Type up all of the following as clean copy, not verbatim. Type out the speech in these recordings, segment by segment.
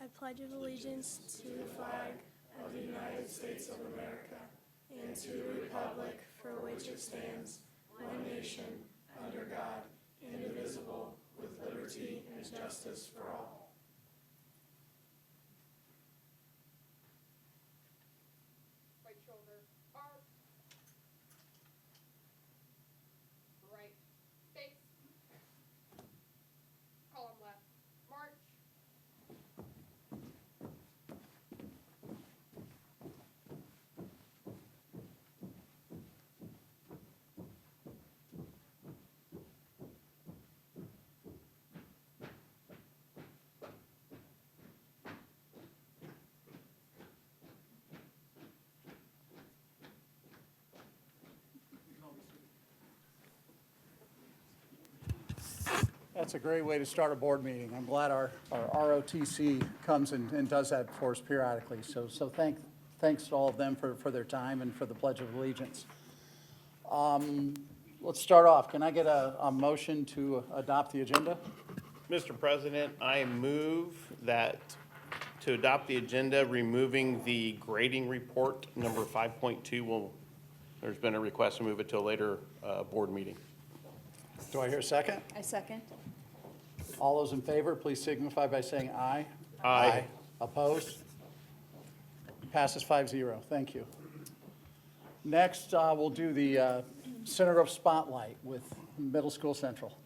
I pledge allegiance to the flag of the United States of America and to the republic for which it stands, one nation, under God, indivisible, with liberty and justice for all. Right shoulder up. Right face. Column left. March. That's a great way to start a board meeting. I'm glad our ROTC comes and does that for us periodically. So thanks to all of them for their time and for the Pledge of Allegiance. Let's start off. Can I get a motion to adopt the agenda? Mr. President, I move that to adopt the agenda, removing the grading report number 5.2. There's been a request to move it to a later board meeting. Do I hear a second? I second. All those in favor, please signify by saying aye. Aye. Opposed? Passes 5-0. Thank you. Next, we'll do the Center Grove Spotlight with Middle School Central.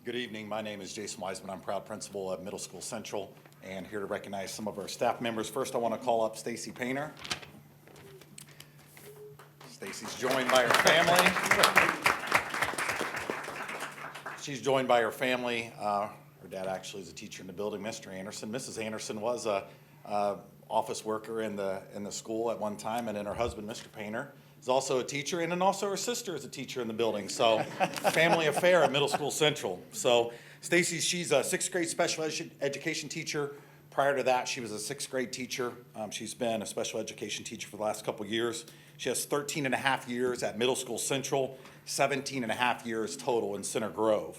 Good evening. My name is Jason Wiseman. I'm proud principal at Middle School Central and here to recognize some of our staff members. First, I want to call up Stacy Painter. Stacy's joined by her family. She's joined by her family. Her dad actually is a teacher in the building, Mr. Anderson. Mrs. Anderson was a office worker in the school at one time, and then her husband, Mr. Painter, is also a teacher, and then also her sister is a teacher in the building. So, family affair at Middle School Central. So, Stacy, she's a sixth grade special education teacher. Prior to that, she was a sixth grade teacher. She's been a special education teacher for the last couple years. She has 13 and a half years at Middle School Central, 17 and a half years total in Center Grove.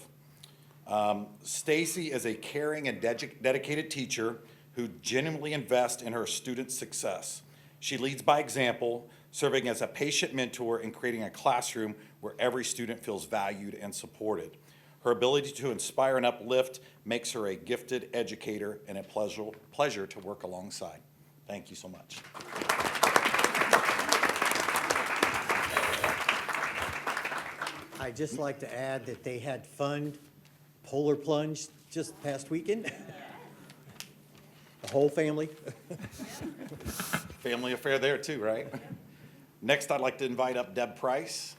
Stacy is a caring and dedicated teacher who genuinely invests in her students' success. She leads by example, serving as a patient mentor and creating a classroom where every student feels valued and supported. Her ability to inspire and uplift makes her a gifted educator and a pleasure to work alongside. Thank you so much. I'd just like to add that they had fun polar plunge just past weekend. The whole family. Family affair there too, right? Next, I'd like to invite up Deb Price.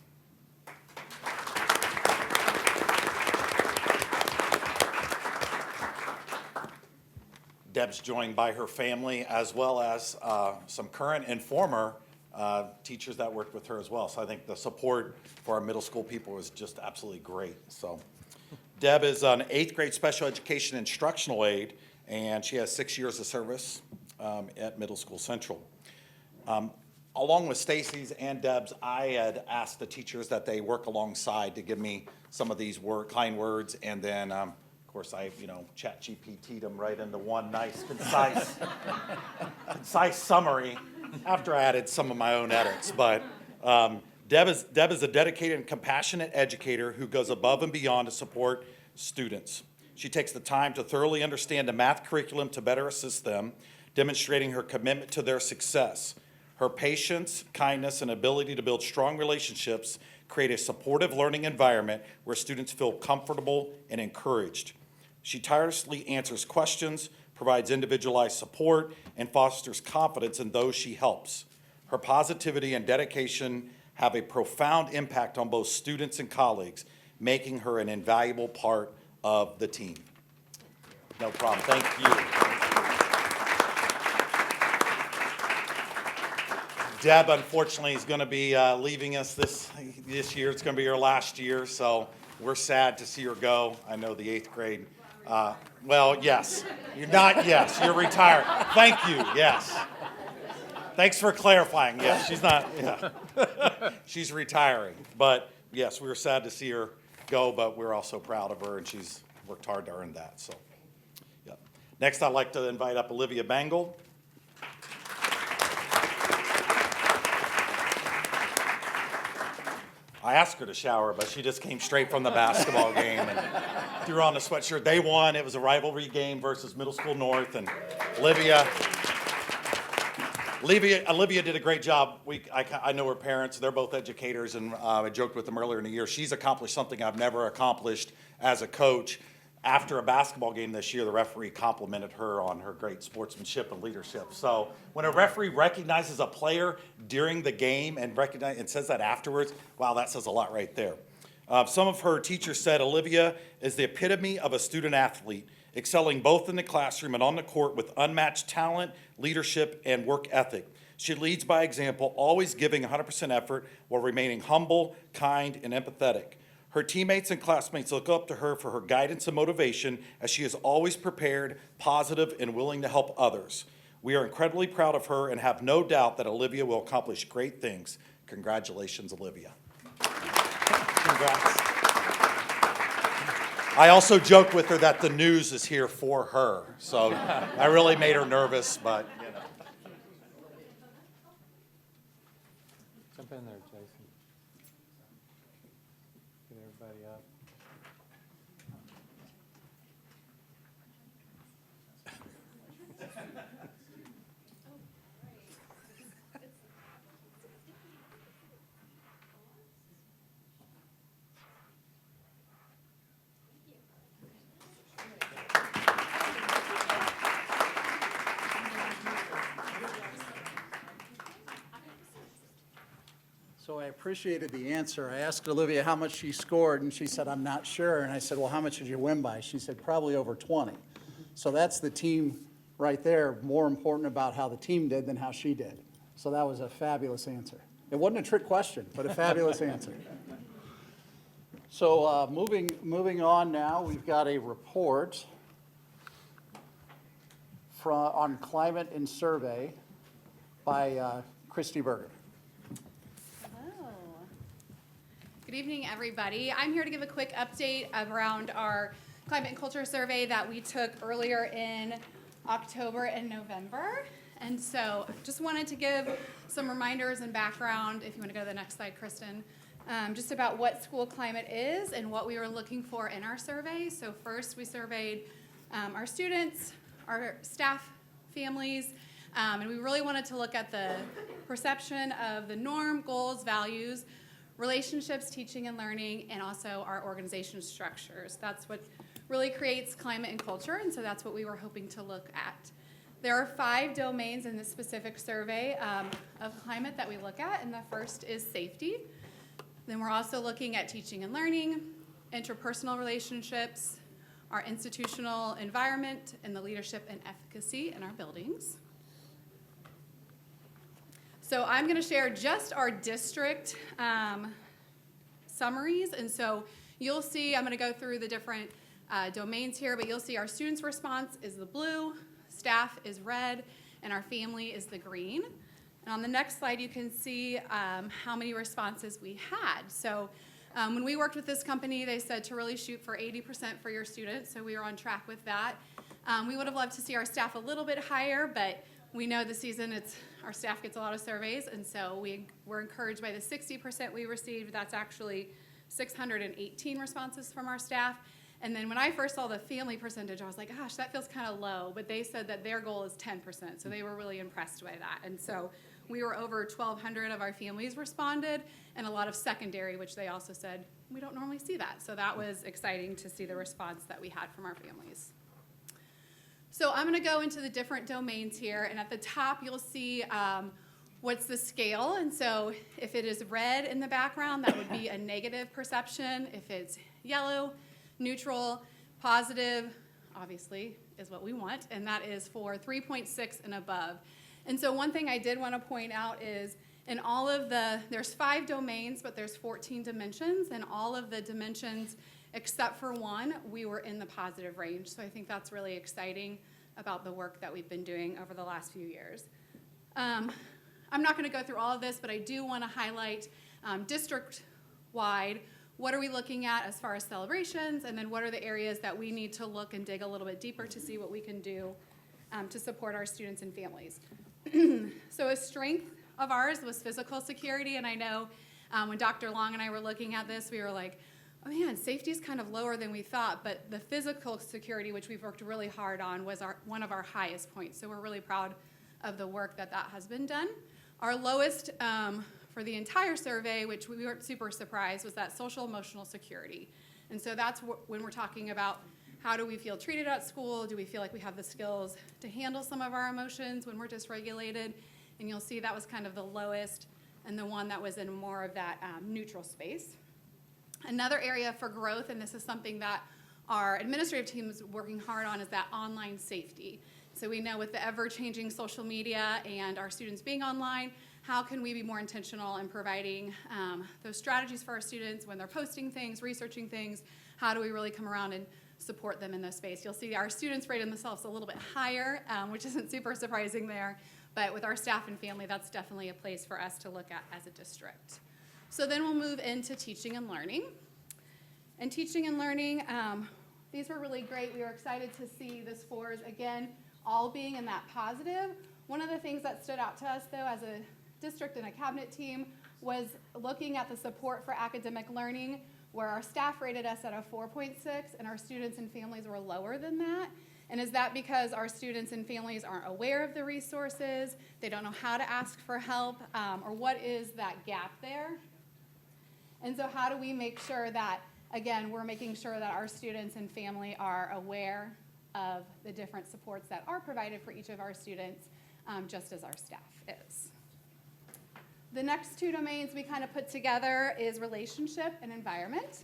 Deb's joined by her family as well as some current and former teachers that worked with her as well. So I think the support for our middle school people was just absolutely great. So Deb is an 8th grade special education instructional aide, and she has 6 years of service at Middle School Central. Along with Stacy's and Deb's, I had asked the teachers that they work alongside to give me some of these kind words, and then, of course, I, chat GPT'd them right into one nice, concise summary after I added some of my own edits. But Deb is a dedicated and compassionate educator who goes above and beyond to support students. She takes the time to thoroughly understand the math curriculum to better assist them, demonstrating her commitment to their success. Her patience, kindness, and ability to build strong relationships create a supportive learning environment where students feel comfortable and encouraged. She tirelessly answers questions, provides individualized support, and fosters confidence in those she helps. Her positivity and dedication have a profound impact on both students and colleagues, making her an invaluable part of the team. No problem. Thank you. Deb, unfortunately, is going to be leaving us this year. It's going to be her last year, so we're sad to see her go. I know the 8th grade. Well, yes. You're not, yes. You're retired. Thank you, yes. Thanks for clarifying. Yeah, she's not, yeah. She's retiring. But yes, we were sad to see her go, but we're also proud of her, and she's worked hard to earn that, so. Yep. Next, I'd like to invite up Olivia Bangle. I asked her to shower, but she just came straight from the basketball game and threw on the sweatshirt. They won. It was a rivalry game versus Middle School North, and Olivia did a great job. I know her parents. They're both educators, and I joked with them earlier in the year. She's accomplished something I've never accomplished as a coach. After a basketball game this year, the referee complimented her on her great sportsmanship and leadership. So when a referee recognizes a player during the game and says that afterwards, wow, that says a lot right there. Some of her teachers said Olivia is the epitome of a student athlete, excelling both in the classroom and on the court with unmatched talent, leadership, and work ethic. She leads by example, always giving 100% effort while remaining humble, kind, and empathetic. Her teammates and classmates look up to her for her guidance and motivation, as she is always prepared, positive, and willing to help others. We are incredibly proud of her and have no doubt that Olivia will accomplish great things. Congratulations, Olivia. Congrats. I also joked with her that the news is here for her, so I really made her nervous, but, you know. Jump in there, Jason. Get everybody up. So I appreciated the answer. I asked Olivia how much she scored, and she said, I'm not sure. And I said, well, how much did you win by? She said, probably over 20. So that's the team right there, more important about how the team did than how she did. So that was a fabulous answer. It wasn't a trick question, but a fabulous answer. So moving on now, we've got a report on climate and survey by Christy Berger. Hello. Good evening, everybody. I'm here to give a quick update around our climate and culture survey that we took earlier in October and November. And so just wanted to give some reminders and background, if you want to go to the next slide, Kristen, just about what school climate is and what we were looking for in our survey. So first we surveyed our students, our staff, families, and we really wanted to look at the perception of the norm, goals, values, relationships, teaching and learning, and also our organization structures. That's what really creates climate and culture, and so that's what we were hoping to look at. There are 5 domains in this specific survey of climate that we look at, and the first is safety. Then we're also looking at teaching and learning, interpersonal relationships, our institutional environment, and the leadership and efficacy in our buildings. So I'm going to share just our district summaries, and so you'll see, I'm going to go through the different domains here, but you'll see our students' response is the blue, staff is red, and our family is the green. And on the next slide, you can see how many responses we had. So when we worked with this company, they said to really shoot for 80% for your students, so we were on track with that. We would have loved to see our staff a little bit higher, but we know this season our staff gets a lot of surveys, and so we were encouraged by the 60% we received. That's actually 618 responses from our staff. And then when I first saw the family percentage, I was like, gosh, that feels kind of low. But they said that their goal is 10%, so they were really impressed by that. And so we were over 1,200 of our families responded, and a lot of secondary, which they also said, we don't normally see that. So that was exciting to see the response that we had from our families. So I'm going to go into the different domains here, and at the top you'll see what's the scale. And so if it is red in the background, that would be a negative perception. If it's yellow, neutral, positive, obviously, is what we want, and that is for 3.6 and above. And so one thing I did want to point out is in all of there's 5 domains, but there's 14 dimensions, and all of the dimensions except for one, we were in the positive range. So I think that's really exciting about the work that we've been doing over the last few years. I'm not going to go through all of this, but I do want to highlight district-wide, what are we looking at as far as celebrations, and then what are the areas that we need to look and dig a little bit deeper to see what we can do to support our students and families. So a strength of ours was physical security, and I know when Dr. Long and I were looking at this, we were like, oh man, safety is kind of lower than we thought, but the physical security, which we've worked really hard on, was one of our highest points. So we're really proud of the work that has been done. Our lowest for the entire survey, which we weren't super surprised, was that social emotional security. And so that's when we're talking about how do we feel treated at school? Do we feel like we have the skills to handle some of our emotions when we're dysregulated? And you'll see that was kind of the lowest and the one that was in more of that neutral space. Another area for growth, and this is something that our administrative team is working hard on, is that online safety. So we know with the ever-changing social media and our students being online, how can we be more intentional in providing those strategies for our students when they're posting things, researching things? How do we really come around and support them in this space? You'll see our students rated themselves a little bit higher, which isn't super surprising there. But with our staff and family, that's definitely a place for us to look at as a district. So then we'll move into teaching and learning. And teaching and learning, these were really great. We were excited to see the scores, again, all being in that positive. One of the things that stood out to us, though, as a district and a cabinet team, was looking at the support for academic learning, where our staff rated us at a 4.6, and our students and families were lower than that. And is that because our students and families aren't aware of the resources, they don't know how to ask for help, or what is that gap there? And so how do we make sure that, again, we're making sure that our students and family are aware of the different supports that are provided for each of our students, just as our staff is. The next two domains we kind of put together is relationship and environment.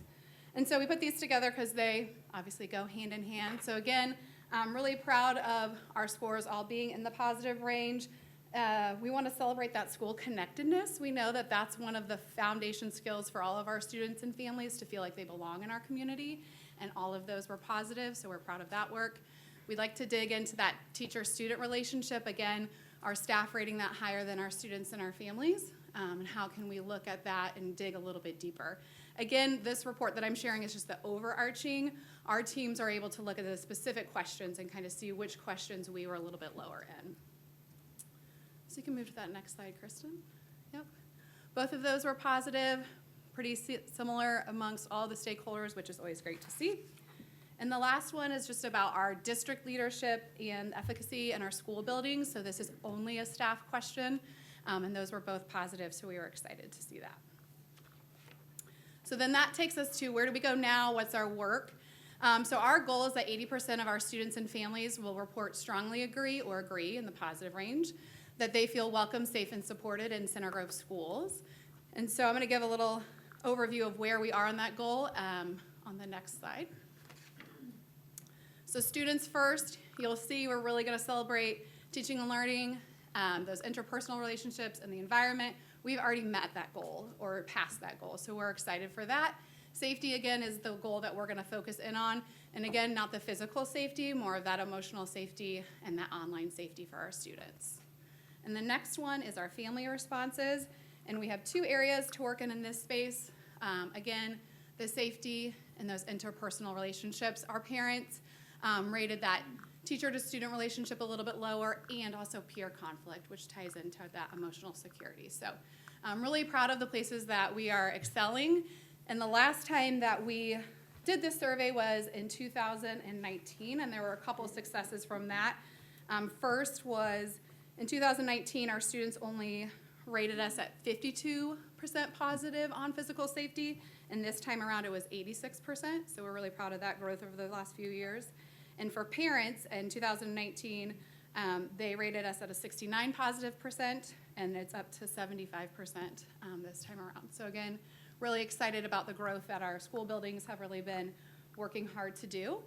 And so we put these together because they obviously go hand in hand. So again, I'm really proud of our scores all being in the positive range. We want to celebrate that school connectedness. We know that that's one of the foundation skills for all of our students and families, to feel like they belong in our community, and all of those were positive, so we're proud of that work. We'd like to dig into that teacher-student relationship. Again, our staff rating that higher than our students and our families, and how can we look at that and dig a little bit deeper. Again, this report that I'm sharing is just the overarching. Our teams are able to look at the specific questions and kind of see which questions we were a little bit lower in. So you can move to that next slide, Kristen. Yep. Both of those were positive, pretty similar amongst all the stakeholders, which is always great to see. And the last one is just about our district leadership and efficacy in our school buildings. So this is only a staff question, and those were both positive, so we were excited to see that. So then that takes us to, where do we go now? What's our work? So our goal is that 80% of our students and families will report strongly agree or agree in the positive range, that they feel welcome, safe, and supported in Center Grove schools. And so I'm going to give a little overview of where we are on that goal on the next slide. So students first, you'll see we're really going to celebrate teaching and learning, those interpersonal relationships, and the environment. We've already met that goal or passed that goal, so we're excited for that. Safety, again, is the goal that we're going to focus in on. And again, not the physical safety, more of that emotional safety and that online safety for our students. And the next one is our family responses. And we have two areas to work in this space. Again, the safety and those interpersonal relationships. Our parents rated that teacher-to-student relationship a little bit lower, and also peer conflict, which ties into that emotional security. So I'm really proud of the places that we are excelling. And the last time that we did this survey was in 2019, and there were a couple of successes from that. First was in 2019, our students only rated us at 52% positive on physical safety, and this time around it was 86%, so we're really proud of that growth over the last few years. And for parents, in 2019, they rated us at a 69 positive percent, and it's up to 75% this time around. So again, really excited about the growth that our school buildings have really been working hard to do.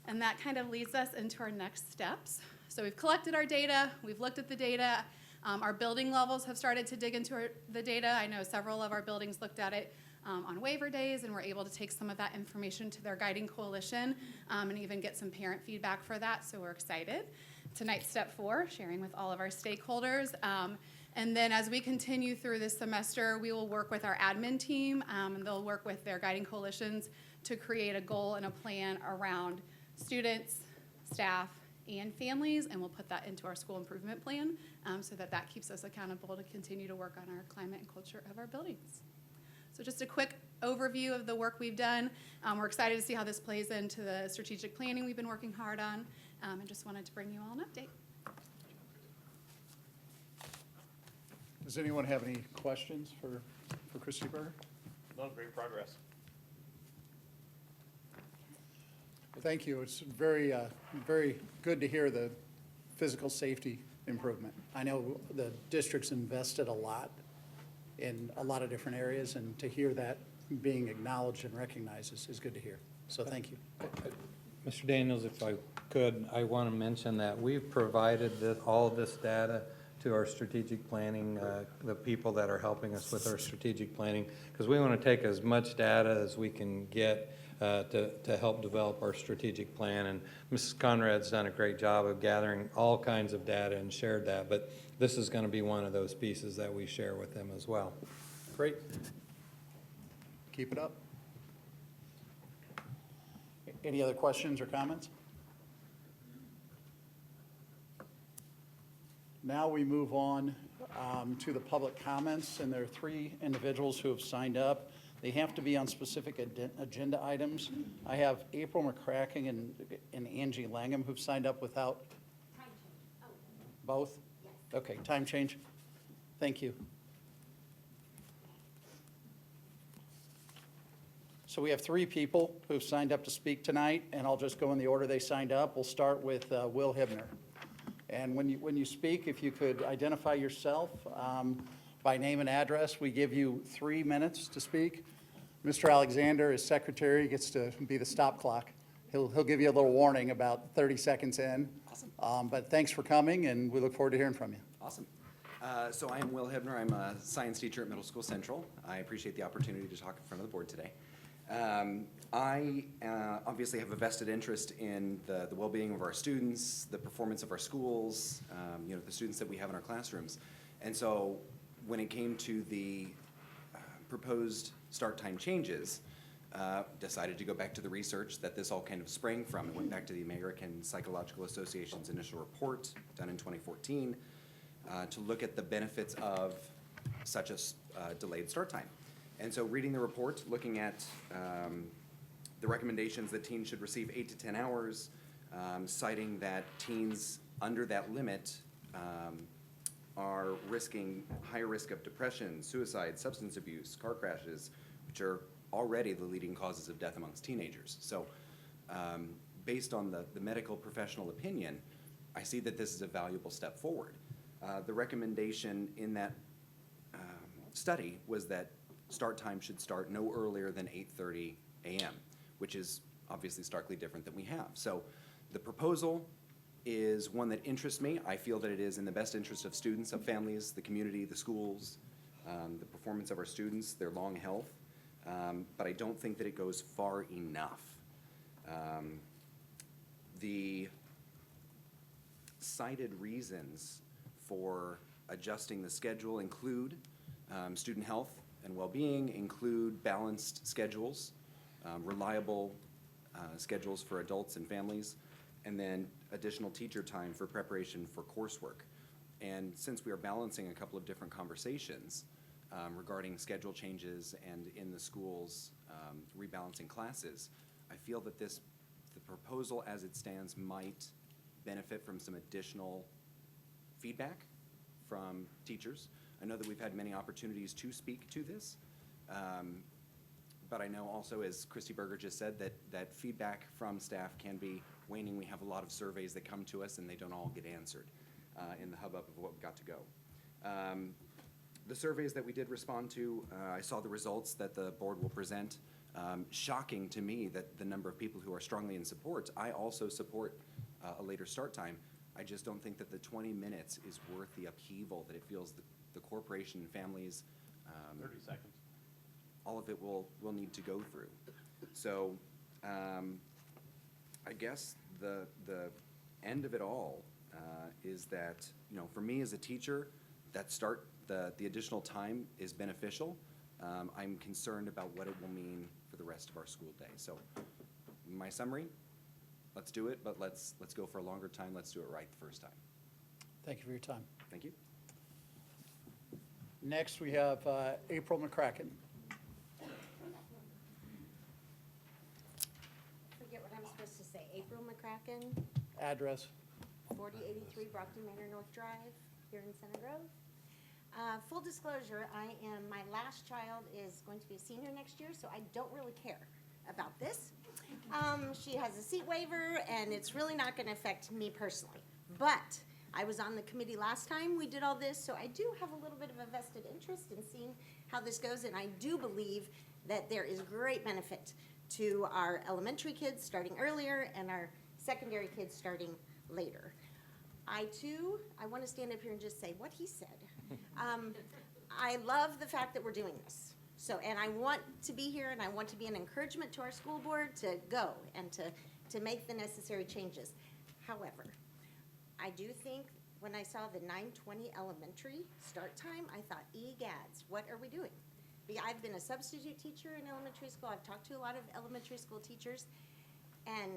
And that kind of leads us into our next steps. So we've collected our data, we've looked at the data, our building levels have started to dig into the data. I know several of our buildings looked at it on waiver days, and were able to take some of that information to their guiding coalition and even get some parent feedback for that, so we're excited. Tonight's step 4, sharing with all of our stakeholders. And then as we continue through this semester, we will work with our admin team, and they'll work with their guiding coalitions to create a goal and a plan around students, staff, and families, and we'll put that into our school improvement plan so that that keeps us accountable to continue to work on our climate and culture of our buildings. So just a quick overview of the work we've done. We're excited to see how this plays into the strategic planning we've been working hard on, and just wanted to bring you all an update. Does anyone have any questions for Christy Berger? No, great progress. Thank you. It's very, very good to hear the physical safety improvement. I know the district's invested a lot in a lot of different areas, and to hear that being acknowledged and recognized is good to hear. So thank you. Mr. Daniels, if I could, I want to mention that we've provided all this data to our strategic planning, the people that are helping us with our strategic planning, because we want to take as much data as we can get to help develop our strategic plan. And Mrs. Conrad's done a great job of gathering all kinds of data and shared that, but this is going to be one of those pieces that we share with them as well. Great. Keep it up. Any other questions or comments? Now we move on to the public comments, and there are 3 individuals who have signed up. They have to be on specific agenda items. I have April McCracken and Angie Langham who've signed up without. Time change. Oh, Both? yes. Okay, time change. Thank you. So we have 3 people who've signed up to speak tonight, and I'll just go in the order they signed up. We'll start with Will Hibner. And when you speak, if you could identify yourself by name and address. We give you 3 minutes to speak. Mr. Alexander, as secretary, gets to be the stop clock. He'll give you a little warning about 30 seconds in. Awesome. But thanks for coming, and we look forward to hearing from you. Awesome. So I am Will Hebner. I'm a science teacher at Middle School Central. I appreciate the opportunity to talk in front of the board today. I obviously have a vested interest in the well-being of our students, the performance of our schools, the students that we have in our classrooms. And so when it came to the proposed start time changes, decided to go back to the research that this all kind of sprang from. It went back to the American Psychological Association's initial report done in 2014 to look at the benefits of such a delayed start time. And so reading the report, looking at the recommendations that teens should receive 8 to 10 hours, citing that teens under that limit are risking higher risk of depression, suicide, substance abuse, car crashes, which are already the leading causes of death amongst teenagers. So based on the medical professional opinion, I see that this is a valuable step forward. The recommendation in that study was that start time should start no earlier than 8:30 a.m., which is obviously starkly different than we have. So the proposal is one that interests me. I feel that it is in the best interest of students, of families, the community, the schools, the performance of our students, their long health. But I don't think that it goes far enough. The cited reasons for adjusting the schedule include student health and well-being, include balanced schedules, reliable schedules for adults and families, and then additional teacher time for preparation for coursework. And since we are balancing a couple of different conversations regarding schedule changes and in the schools rebalancing classes, I feel that the proposal as it stands might benefit from some additional feedback from teachers. I know that we've had many opportunities to speak to this, but I know also, as Christy Berger just said, that feedback from staff can be waning. We have a lot of surveys that come to us and they don't all get answered in the hubbub of what we've got to go. The surveys that we did respond to, I saw the results that the board will present. Shocking to me that the number of people who are strongly in support. I also support a later start time. I just don't think that the 20 minutes is worth the upheaval that it feels the corporation and families, 30 seconds. all of it will need to go through. So I guess the end of it all is that, for me as a teacher, the additional time is beneficial. I'm concerned about what it will mean for the rest of our school day. So my summary, let's do it, but let's go for a longer time. Let's do it right the first time. Thank you for your time. Thank you. Next, we have April McCracken. Forget what I'm supposed to say. April McCracken, Address. 4083 Brockton Manor North Drive, here in Center Grove. Full disclosure, my last child is going to be a senior next year, so I don't really care about this. She has a seat waiver, and it's really not going to affect me personally. But I was on the committee last time we did all this, so I do have a little bit of a vested interest in seeing how this goes, and I do believe that there is great benefit to our elementary kids starting earlier and our secondary kids starting later. I want to stand up here and just say what he said. I love the fact that we're doing this. So, and I want to be here, and I want to be an encouragement to our school board to go and to make the necessary changes. However, I do think when I saw the 9:20 elementary start time, I thought, egads, what are we doing? I've been a substitute teacher in elementary school. I've talked to a lot of elementary school teachers, and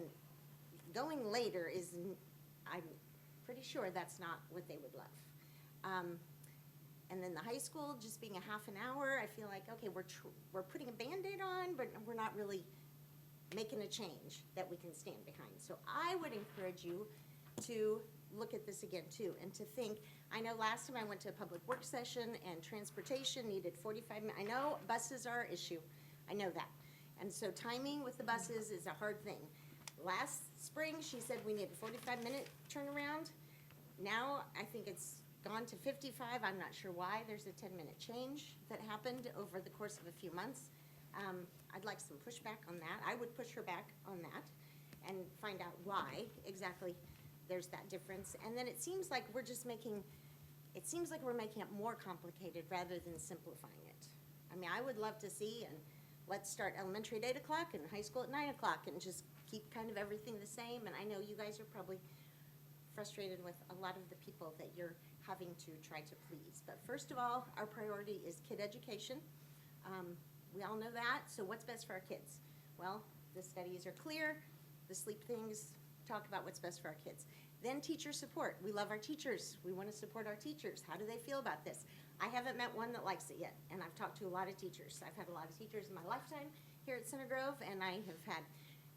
going later is, I'm pretty sure that's not what they would love. And then the high school, just being a half an hour, I feel like, okay, we're putting a Band-Aid on, but we're not really making a change that we can stand behind. So I would encourage you to look at this again too, and to think, I know last time I went to a public work session and transportation needed 45 minutes. I know buses are an issue, I know that. And so timing with the buses is a hard thing. Last spring, she said we needed a 45-minute turnaround. Now, I think it's gone to 55. I'm not sure why. There's a 10-minute change that happened over the course of a few months. I'd like some pushback on that. I would push her back on that and find out why exactly there's that difference. And then it seems like we're making it more complicated rather than simplifying it. I mean, I would love to see, and let's start elementary at 8 o'clock and high school at 9 o'clock and just keep kind of everything the same. And I know you guys are probably frustrated with a lot of the people that you're having to try to please. But first of all, our priority is kid education. We all know that, so what's best for our kids? Well, the studies are clear, the sleep things talk about what's best for our kids. Then teacher support. We love our teachers. We want to support our teachers. How do they feel about this? I haven't met one that likes it yet, and I've talked to a lot of teachers. I've had a lot of teachers in my lifetime here at Center Grove, and I have had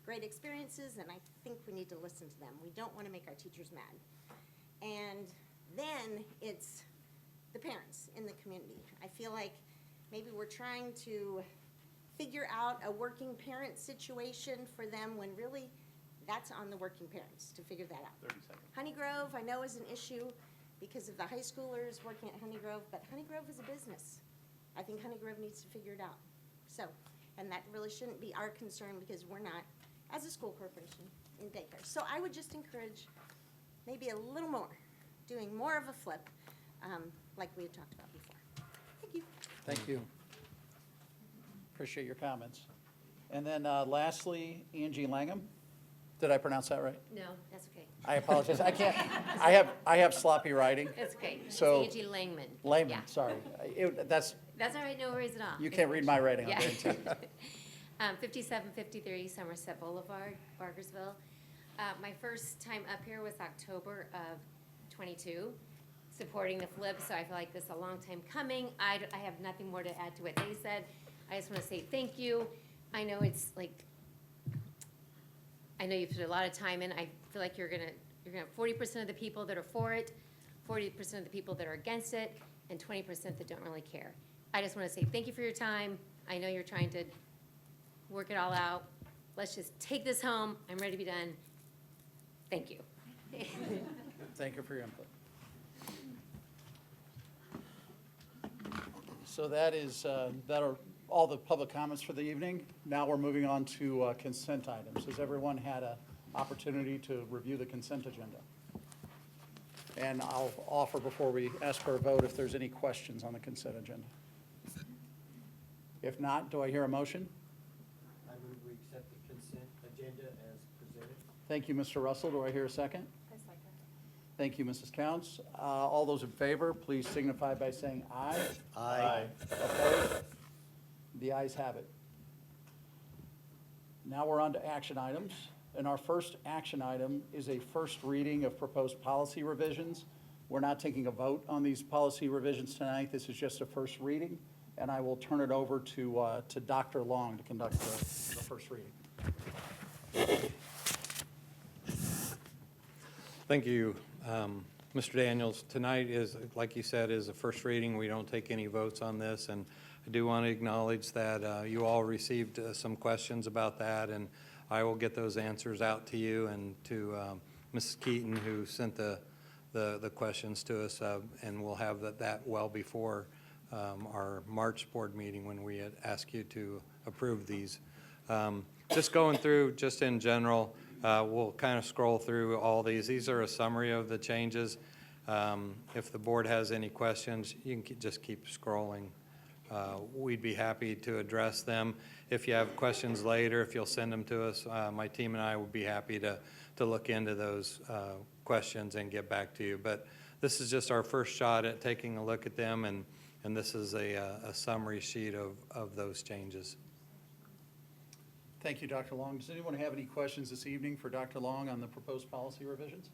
great experiences, and I think we need to listen to them. We don't want to make our teachers mad. And then it's the parents in the community. I feel like maybe we're trying to figure out a working parent situation for them when really that's on the working parents to figure that out. 30 seconds. Honey Grove, I know, is an issue because of the high schoolers working at Honey Grove, but Honey Grove is a business. I think Honey Grove needs to figure it out. So, and that really shouldn't be our concern because we're not, as a school corporation, in daycare. So I would just encourage maybe a little more, doing more of a flip, like we had talked about before. Thank you. Thank you. Appreciate your comments. And then lastly, Angie Langham. Did I pronounce that right? No, that's okay. I apologize. I can't, I have sloppy writing. That's okay. It's So- Angie Langman. Layman, Yeah. sorry. That's, That's all right, no worries at all. you can't read my writing, Yeah. I'll guarantee you. 5753 Somerset Boulevard, Bargersville. My first time up here was October of '22, supporting the flip, so I feel like this is a long time coming. I have nothing more to add to what they said. I just want to say thank you. I know it's like, I know you put a lot of time in. I feel like you're gonna have 40% of the people that are for it, 40% of the people that are against it, and 20% that don't really care. I just want to say thank you for your time. I know you're trying to work it all out. Let's just take this home. I'm ready to be done. Thank you. Thank you for your input. So that are all the public comments for the evening. Now we're moving on to consent items. Has everyone had an opportunity to review the consent agenda? And I'll offer before we ask for a vote if there's any questions on the consent agenda. If not, do I hear a motion? I move we accept the consent agenda as presented. Thank you, Mr. Russell. Do I hear a second? Thank you, Mrs. Counts. All those in favor, please signify by saying aye. Aye. Opposed? The ayes have it. Now we're on to action items, and our first action item is a first reading of proposed policy revisions. We're not taking a vote on these policy revisions tonight. This is just a first reading, and I will turn it over to Dr. Long to conduct the first reading. Thank you, Mr. Daniels. Tonight is, like you said, is a first reading. We don't take any votes on this, and I do want to acknowledge that you all received some questions about that, and I will get those answers out to you and to Mrs. Keaton, who sent the questions to us, and we'll have that well before our March board meeting when we ask you to approve these. Just going through, just in general, we'll kind of scroll through all these. These are a summary of the changes. If the board has any questions, you can just keep scrolling. We'd be happy to address them. If you have questions later, if you'll send them to us, my team and I would be happy to look into those questions and get back to you. But this is just our first shot at taking a look at them, and this is a summary sheet of those changes. Thank you, Dr. Long. Does anyone have any questions this evening for Dr. Long on the proposed policy revisions?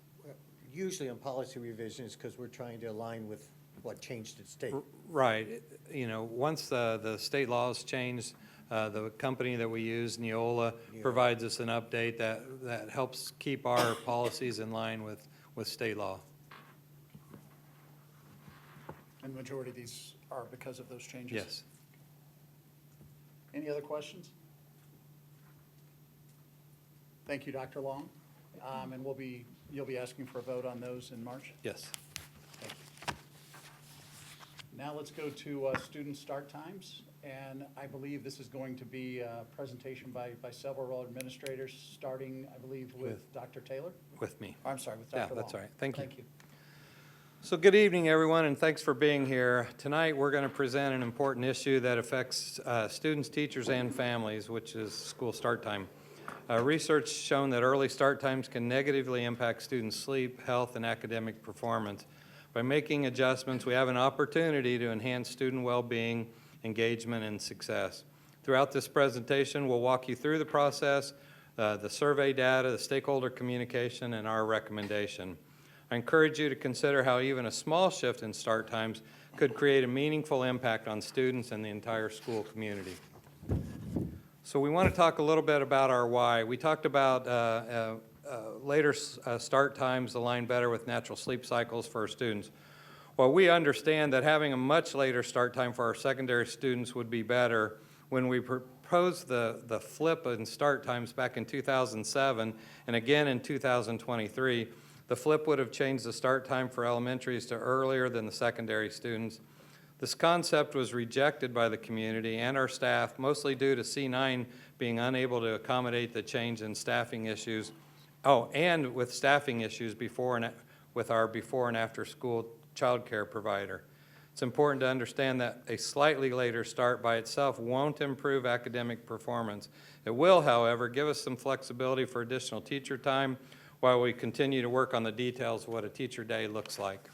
Usually on policy revisions, because we're trying to align with what changed at state. Right. You know, once the state laws changed, the company that we use, Neola, provides us an update that helps keep our policies in line with state law. And the majority of these are because of those changes? Yes. Any other questions? Thank you, Dr. Long. And you'll be asking for a vote on those in March? Yes. Thank you. Now let's go to student start times. And I believe this is going to be a presentation by several administrators, starting, I believe, with Dr. Taylor? With me. I'm sorry, with Dr. Long. Yeah, that's all right. Thank you. Thank you. So good evening, everyone, and thanks for being here. Tonight, we're going to present an important issue that affects students, teachers, and families, which is school start time. Research shown that early start times can negatively impact students' sleep, health, and academic performance. By making adjustments, we have an opportunity to enhance student well-being, engagement, and success. Throughout this presentation, we'll walk you through the process, the survey data, the stakeholder communication, and our recommendation. I encourage you to consider how even a small shift in start times could create a meaningful impact on students and the entire school community. So we want to talk a little bit about our why. We talked about later start times align better with natural sleep cycles for our students. While we understand that having a much later start time for our secondary students would be better, when we proposed the flip in start times back in 2007 and again in 2023, the flip would have changed the start time for elementaries to earlier than the secondary students. This concept was rejected by the community and our staff, mostly due to C9 being unable to accommodate the change in staffing issues. Oh, and with staffing issues with our before and after school childcare provider. It's important to understand that a slightly later start by itself won't improve academic performance. It will, however, give us some flexibility for additional teacher time while we continue to work on the details of what a teacher day looks like.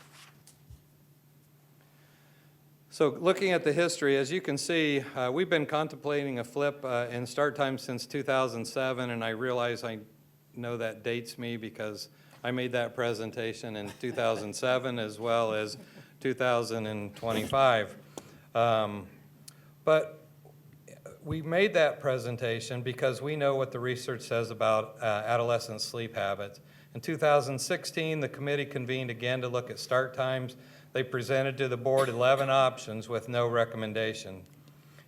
So looking at the history, as you can see, we've been contemplating a flip in start time since 2007, and I realize I know that dates me because I made that presentation in 2007 as well as 2025. But we made that presentation because we know what the research says about adolescent sleep habits. In 2016, the committee convened again to look at start times. They presented to the board 11 options with no recommendation.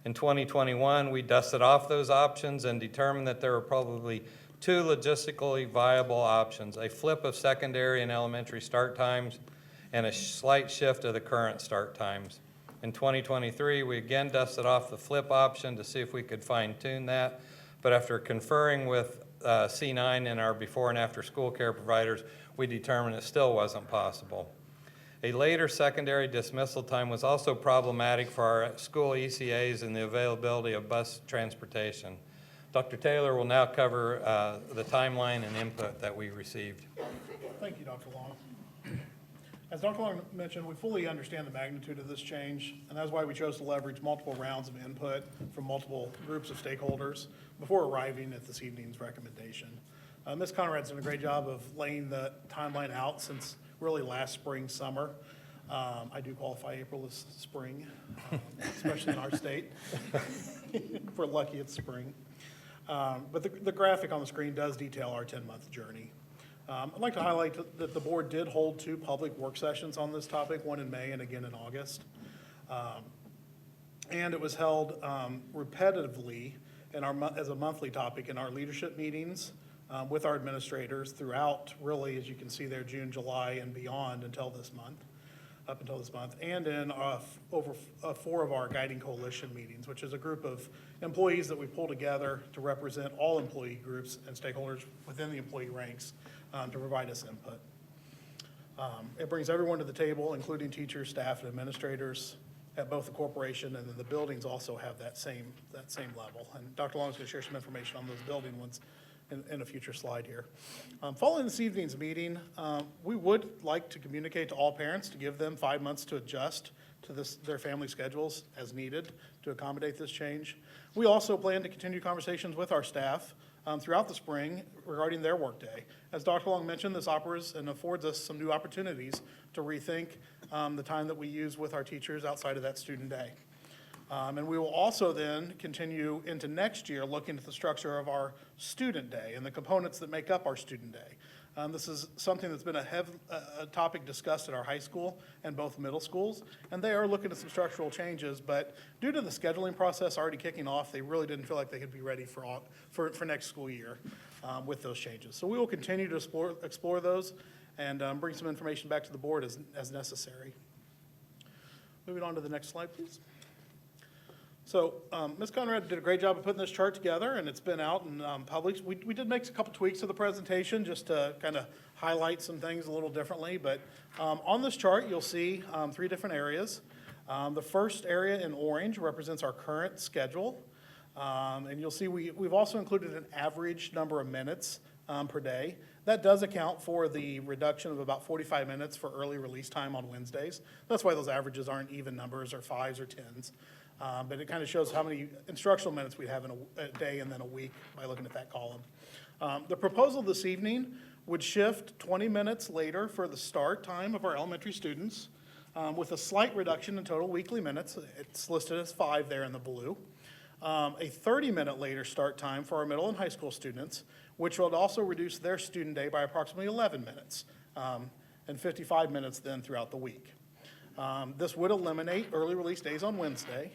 In 2021, we dusted off those options and determined that there were probably two logistically viable options: a flip of secondary and elementary start times and a slight shift of the current start times. In 2023, we again dusted off the flip option to see if we could fine-tune that, but after conferring with C9 and our before and after school care providers, we determined it still wasn't possible. A later secondary dismissal time was also problematic for our school ECAs and the availability of bus transportation. Dr. Taylor will now cover the timeline and input that we received. Thank you, Dr. Long. As Dr. Long mentioned, we fully understand the magnitude of this change, and that's why we chose to leverage multiple rounds of input from multiple groups of stakeholders before arriving at this evening's recommendation. Ms. Conrad's done a great job of laying the timeline out since really last spring, summer. I do qualify April as spring, especially in our state. If we're lucky, it's spring. But the graphic on the screen does detail our 10-month journey. I'd like to highlight that the board did hold 2 public work sessions on this topic, one in May and again in August. And it was held repetitively as a monthly topic in our leadership meetings with our administrators throughout, really, as you can see there, June, July, and beyond until this month, up until this month, and in over 4 of our guiding coalition meetings, which is a group of employees that we pull together to represent all employee groups and stakeholders within the employee ranks to provide us input. It brings everyone to the table, including teachers, staff, and administrators at both the corporation, and then the buildings also have that same level. And Dr. Long is going to share some information on those building ones in a future slide here. Following this evening's meeting, we would like to communicate to all parents to give them 5 months to adjust to their family schedules as needed to accommodate this change. We also plan to continue conversations with our staff throughout the spring regarding their workday. As Dr. Long mentioned, this offers and affords us some new opportunities to rethink the time that we use with our teachers outside of that student day. And we will also then continue into next year looking at the structure of our student day and the components that make up our student day. This is something that's been a topic discussed at our high school and both middle schools, and they are looking at some structural changes, but due to the scheduling process already kicking off, they really didn't feel like they could be ready for next school year with those changes. So we will continue to explore those and bring some information back to the board as necessary. Moving on to the next slide, please. So Ms. Conrad did a great job of putting this chart together, and it's been out and published. We did make a couple tweaks to the presentation just to kind of highlight some things a little differently. But on this chart, you'll see 3 different areas. The first area in orange represents our current schedule. And you'll see we've also included an average number of minutes per day. That does account for the reduction of about 45 minutes for early release time on Wednesdays. That's why those averages aren't even numbers or 5s or 10s. But it kind of shows how many instructional minutes we have in a day and then a week by looking at that column. The proposal this evening would shift 20 minutes later for the start time of our elementary students with a slight reduction in total weekly minutes. It's listed as 5 there in the blue. A 30-minute later start time for our middle and high school students, which would also reduce their student day by approximately 11 minutes and 55 minutes then throughout the week. This would eliminate early release days on Wednesday,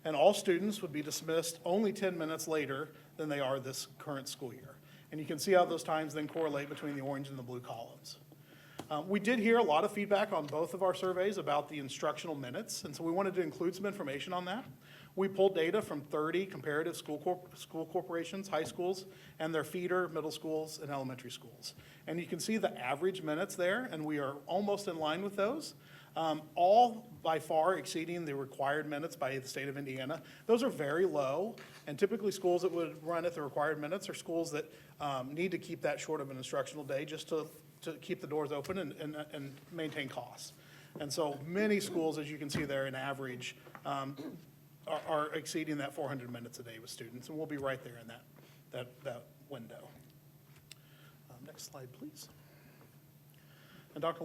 and all students would be dismissed only 10 minutes later than they are this current school year. And you can see how those times then correlate between the orange and the blue columns. We did hear a lot of feedback on both of our surveys about the instructional minutes, and so we wanted to include some information on that. We pulled data from 30 comparative school corporations, high schools, and their feeder middle schools and elementary schools. And you can see the average minutes there, and we are almost in line with those. All by far exceeding the required minutes by the state of Indiana. Those are very low, and typically schools that would run at the required minutes are schools that need to keep that short of an instructional day just to keep the doors open and maintain costs. And so many schools, as you can see there, in average, are exceeding that 400 minutes a day with students, and we'll be right there in that window. Next slide, please. And Dr.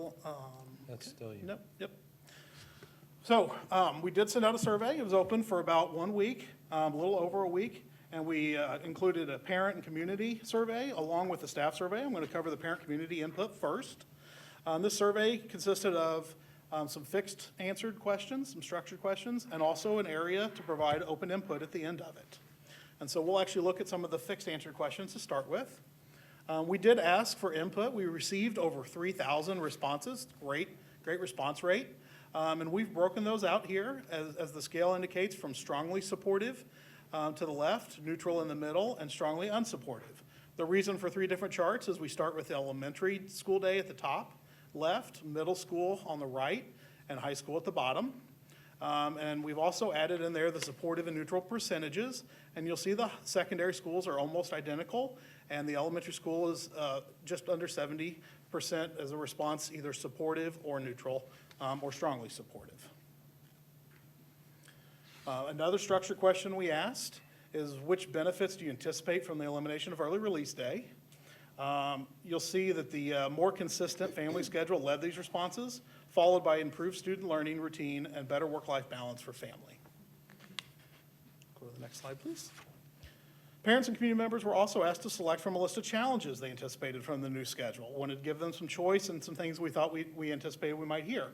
That's still you. Yep. So we did send out a survey. It was open for about 1 week, a little over a week, and we included a parent and community survey along with the staff survey. I'm going to cover the parent community input first. This survey consisted of some fixed answered questions, some structured questions, and also an area to provide open input at the end of it. And so we'll actually look at some of the fixed answered questions to start with. We did ask for input. We received over 3,000 responses. Great response rate. And we've broken those out here as the scale indicates, from strongly supportive to the left, neutral in the middle, and strongly unsupportive. The reason for 3 different charts is we start with the elementary school day at the top, left, middle school on the right, and high school at the bottom. And we've also added in there the supportive and neutral percentages, and you'll see the secondary schools are almost identical, and the elementary school is just under 70% as a response, either supportive or neutral, or strongly supportive. Another structure question we asked is, which benefits do you anticipate from the elimination of early release day? You'll see that the more consistent family schedule led these responses, followed by improved student learning routine and better work-life balance for family. Go to the next slide, please. Parents and community members were also asked to select from a list of challenges they anticipated from the new schedule. Wanted to give them some choice and some things we thought we anticipated we might hear.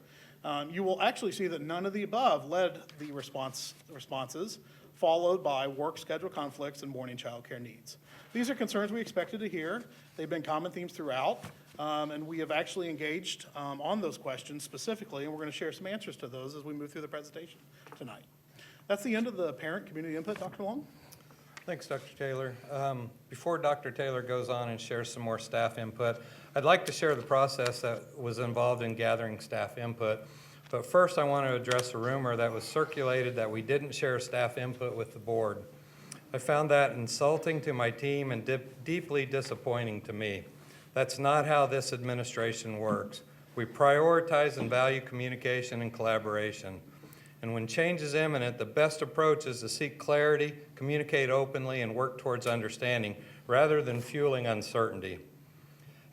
You will actually see that none of the above led the responses, followed by work schedule conflicts and morning childcare needs. These are concerns we expected to hear. They've been common themes throughout, and we have actually engaged on those questions specifically, and we're going to share some answers to those as we move through the presentation tonight. That's the end of the parent community input. Dr. Long? Thanks, Dr. Taylor. Before Dr. Taylor goes on and shares some more staff input, I'd like to share the process that was involved in gathering staff input. But first, I want to address a rumor that was circulated that we didn't share staff input with the board. I found that insulting to my team and deeply disappointing to me. That's not how this administration works. We prioritize and value communication and collaboration. And when change is imminent, the best approach is to seek clarity, communicate openly, and work towards understanding, rather than fueling uncertainty.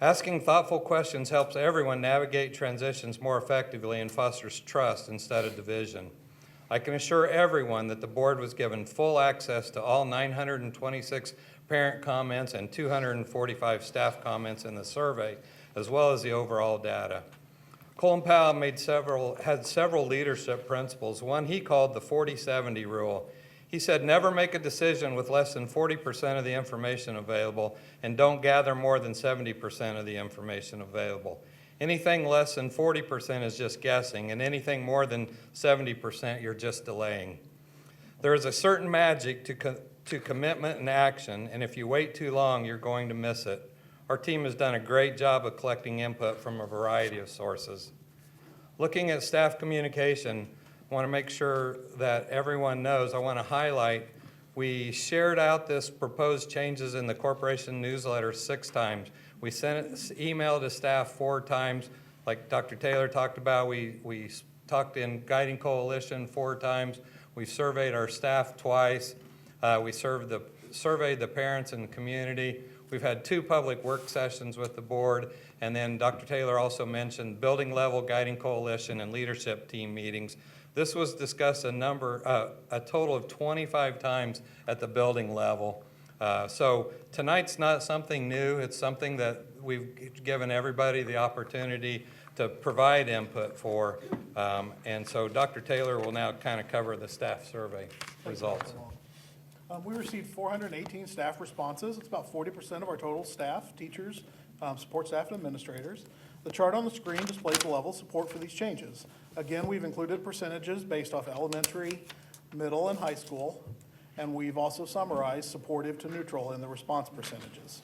Asking thoughtful questions helps everyone navigate transitions more effectively and fosters trust instead of division. I can assure everyone that the board was given full access to all 926 parent comments and 245 staff comments in the survey, as well as the overall data. Colin Powell had several leadership principles. One he called the 40-70 rule. He said, never make a decision with less than 40% of the information available, and don't gather more than 70% of the information available. Anything less than 40% is just guessing, and anything more than 70%, you're just delaying. There is a certain magic to commitment and action, and if you wait too long, you're going to miss it. Our team has done a great job of collecting input from a variety of sources. Looking at staff communication, I want to make sure that everyone knows, I want to highlight, we shared out this proposed changes in the corporation newsletter 6 times. We sent an email to staff 4 times. Like Dr. Taylor talked about, we talked in Guiding Coalition 4 times. We surveyed our staff twice. We surveyed the parents and the community. We've had 2 public work sessions with the board, and then Dr. Taylor also mentioned building level, Guiding Coalition, and leadership team meetings. This was discussed a total of 25 times at the building level. So tonight's not something new. It's something that we've given everybody the opportunity to provide input for. And so Dr. Taylor will now kind of cover the staff survey results. We received 418 staff responses. It's about 40% of our total staff, teachers, support staff, and administrators. The chart on the screen displays the level of support for these changes. Again, we've included percentages based off elementary, middle, and high school, and we've also summarized supportive to neutral in the response percentages.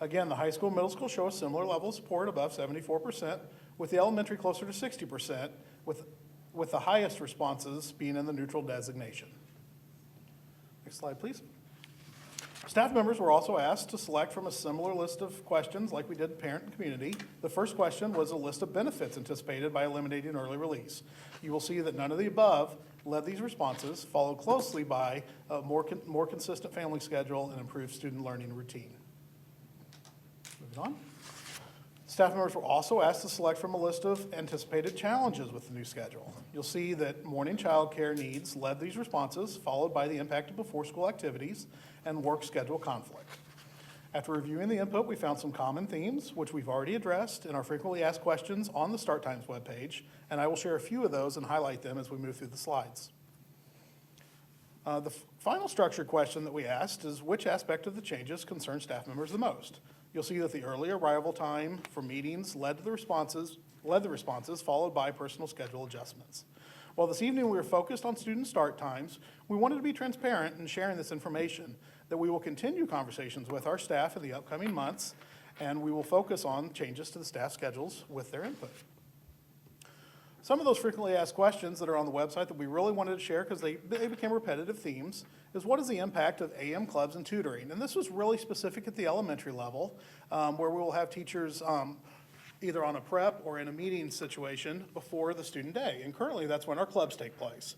Again, the high school, middle school show a similar level of support, above 74%, with the elementary closer to 60%, with the highest responses being in the neutral designation. Next slide, please. Staff members were also asked to select from a similar list of questions like we did parent and community. The first question was a list of benefits anticipated by eliminating early release. You will see that none of the above led these responses, followed closely by a more consistent family schedule and improved student learning routine. Moving on. Staff members were also asked to select from a list of anticipated challenges with the new schedule. You'll see that morning childcare needs led these responses, followed by the impact of before-school activities and work schedule conflict. After reviewing the input, we found some common themes, which we've already addressed in our frequently asked questions on the Start Times webpage, and I will share a few of those and highlight them as we move through the slides. The final structured question that we asked is, which aspect of the changes concern staff members the most? You'll see that the early arrival time for meetings led the responses, followed by personal schedule adjustments. While this evening we were focused on student start times, we wanted to be transparent in sharing this information, that we will continue conversations with our staff in the upcoming months, and we will focus on changes to the staff schedules with their input. Some of those frequently asked questions that are on the website that we really wanted to share because they became repetitive themes is, what is the impact of AM clubs and tutoring? And this was really specific at the elementary level, where we will have teachers either on a prep or in a meeting situation before the student day. And currently, that's when our clubs take place.